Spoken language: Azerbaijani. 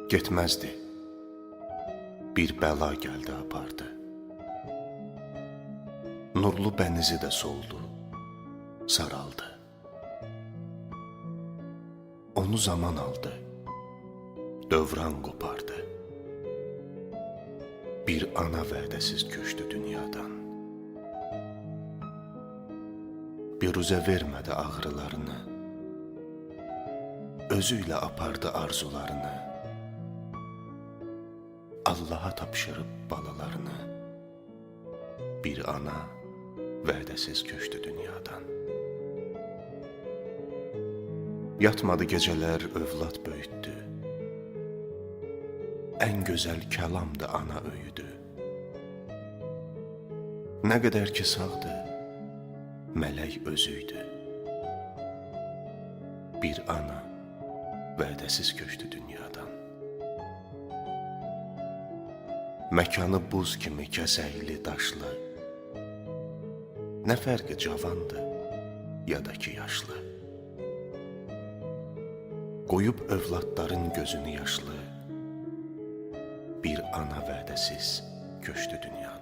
Getməzdi. Bir bəla gəldi apardı. Nurlu bənizi də soldu, saraldı. Onu zaman aldı, dövran qopardı. Bir ana vədəsiz köçdü dünyadan. Biruzə vermədi ağrılarını, özü ilə apardı arzularını. Allaha tapşırıb balalarını. Bir ana vədəsiz köçdü dünyadan. Yatmadı gecələr övlad böyütdü. Ən gözəl kəlamdı ana öyüdü. Nə qədər ki sağdı, mələk özüydü. Bir ana vədəsiz köçdü dünyadan. Məkanı buz kimi kəsəkli, daşlı. Nə fərqi cavandı, ya da ki yaşlı. Qoyub övladların gözünü yaşlı. Bir ana vədəsiz köçdü dünyadan.